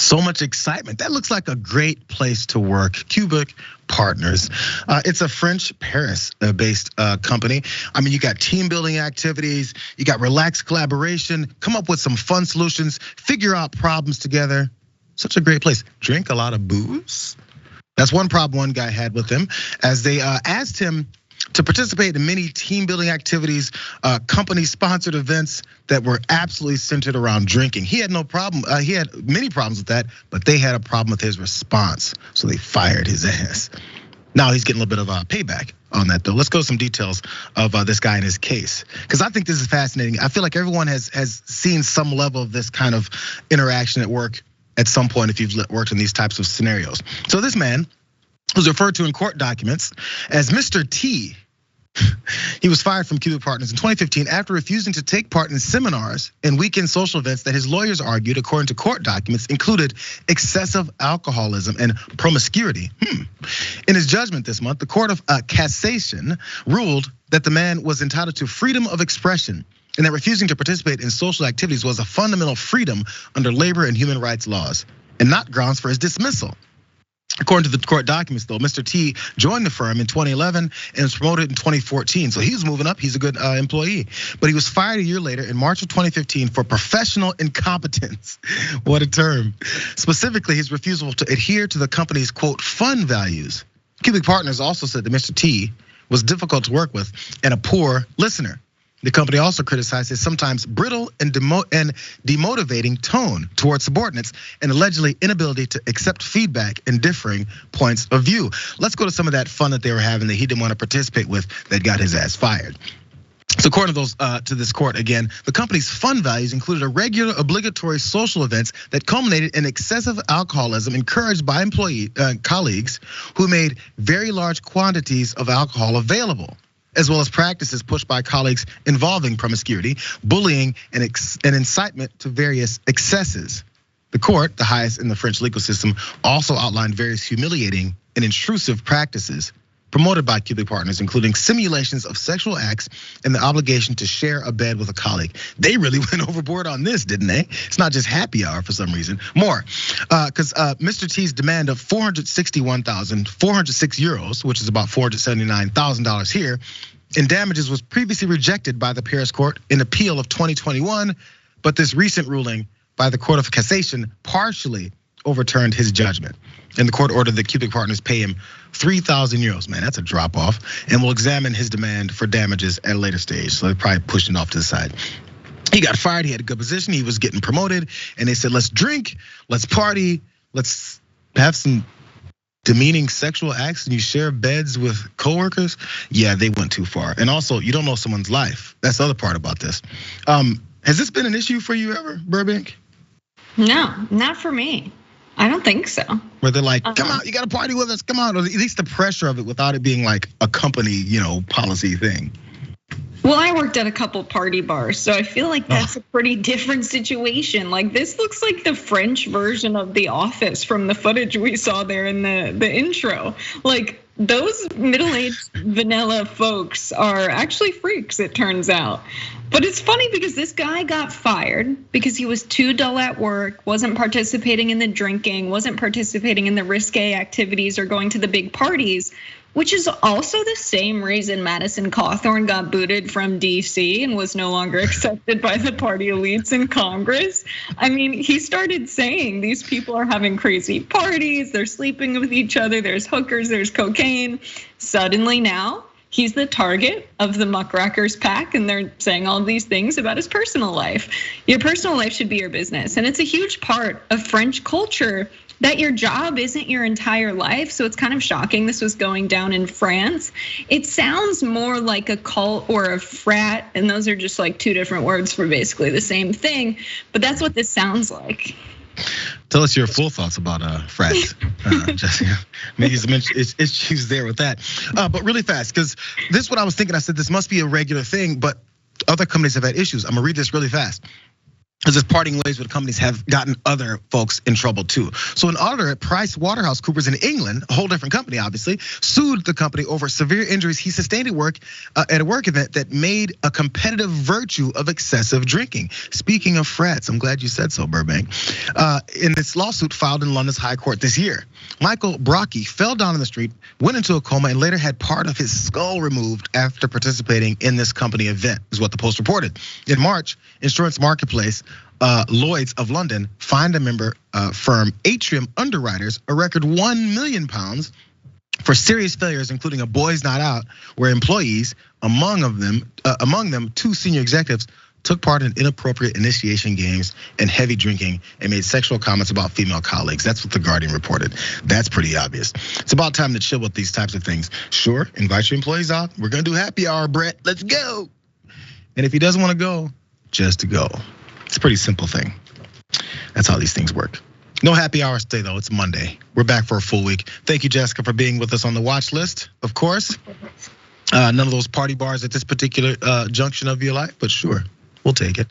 So much excitement. That looks like a great place to work. Cubik Partners. It's a French Paris-based company. I mean, you got team building activities, you got relaxed collaboration, come up with some fun solutions, figure out problems together. Such a great place. Drink a lot of booze. That's one problem one guy had with him, as they asked him to participate in many team building activities, company sponsored events that were absolutely centered around drinking. He had no problem, he had many problems with that, but they had a problem with his response. So they fired his ass. Now he's getting a little bit of a payback on that though. Let's go to some details of this guy and his case, because I think this is fascinating. I feel like everyone has seen some level of this kind of interaction at work at some point if you've worked in these types of scenarios. So this man was referred to in court documents as Mr. T. He was fired from Cubik Partners in 2015 after refusing to take part in seminars and weekend social events that his lawyers argued, according to court documents, included excessive alcoholism and promiscuity. In his judgment this month, the Court of Cassation ruled that the man was entitled to freedom of expression and that refusing to participate in social activities was a fundamental freedom under labor and human rights laws and not grounds for his dismissal. According to the court documents though, Mr. T joined the firm in 2011 and was promoted in 2014. So he was moving up, he's a good employee. But he was fired a year later in March of 2015 for professional incompetence. What a term. Specifically, his refusal to adhere to the company's quote, fun values. Cubik Partners also said that Mr. T was difficult to work with and a poor listener. The company also criticized his sometimes brittle and demotivating tone towards subordinates and allegedly inability to accept feedback and differing points of view. Let's go to some of that fun that they were having that he didn't want to participate with that got his ass fired. So according to this court, again, the company's fun values included a regular obligatory social events that culminated in excessive alcoholism encouraged by colleagues who made very large quantities of alcohol available, as well as practices pushed by colleagues involving promiscuity, bullying, and incitement to various excesses. The court, the highest in the French legal system, also outlined various humiliating and intrusive practices promoted by Cubik Partners, including simulations of sexual acts and the obligation to share a bed with a colleague. They really went overboard on this, didn't they? It's not just happy hour for some reason. More, because Mr. T's demand of 461,406 euros, which is about $479,000 here, in damages was previously rejected by the Paris court in appeal of 2021, but this recent ruling by the Court of Cassation partially overturned his judgment. And the court ordered that Cubik Partners pay him 3,000 euros. Man, that's a drop off. And we'll examine his demand for damages at a later stage. So they're probably pushing it off to the side. He got fired, he had a good position, he was getting promoted. And they said, let's drink, let's party, let's have some demeaning sexual acts and you share beds with coworkers. Yeah, they went too far. And also, you don't know someone's life. That's the other part about this. Has this been an issue for you ever, Burbank? No, not for me. I don't think so. Where they're like, come out, you gotta party with us, come out. Or at least the pressure of it without it being like a company, policy thing. Well, I worked at a couple party bars, so I feel like that's a pretty different situation. Like this looks like the French version of The Office from the footage we saw there in the intro. Like those middle-aged vanilla folks are actually freaks, it turns out. But it's funny because this guy got fired because he was too dull at work, wasn't participating in the drinking, wasn't participating in the risque activities or going to the big parties, which is also the same reason Madison Cawthorn got booted from DC and was no longer accepted by the party elites in Congress. I mean, he started saying these people are having crazy parties, they're sleeping with each other, there's hookers, there's cocaine. Suddenly now, he's the target of the muckrakers pack and they're saying all of these things about his personal life. Your personal life should be your business. And it's a huge part of French culture that your job isn't your entire life. So it's kind of shocking this was going down in France. It sounds more like a cult or a frat, and those are just like two different words for basically the same thing. But that's what this sounds like. Tell us your full thoughts about frats, Jessica. Maybe it's issues there with that. But really fast, because this is what I was thinking. I said this must be a regular thing, but other companies have had issues. I'm gonna read this really fast. As if parting ways with companies have gotten other folks in trouble too. So an auditor at PricewaterhouseCoopers in England, a whole different company obviously, sued the company over severe injuries he sustained at a work event that made a competitive virtue of excessive drinking. Speaking of frats, I'm glad you said so, Burbank. In this lawsuit filed in London's High Court this year, Michael Brocky fell down in the street, went into a coma, and later had part of his skull removed after participating in this company event, is what the Post reported. In March, insurance marketplace Lloyd's of London fined a member firm Atrium Underwriters a record £1 million for serious failures, including a boys' night out, where employees, among them 2 senior executives, took part in inappropriate initiation games and heavy drinking and made sexual comments about female colleagues. That's what The Guardian reported. That's pretty obvious. It's about time to chill with these types of things. Sure, invite your employees out. We're gonna do happy hour, Brett. Let's go. And if he doesn't wanna go, just go. It's a pretty simple thing. That's how these things work. No happy hours today though, it's Monday. We're back for a full week. Thank you, Jessica, for being with us on the watch list, of course. None of those party bars at this particular junction of your life, but sure, we'll take it.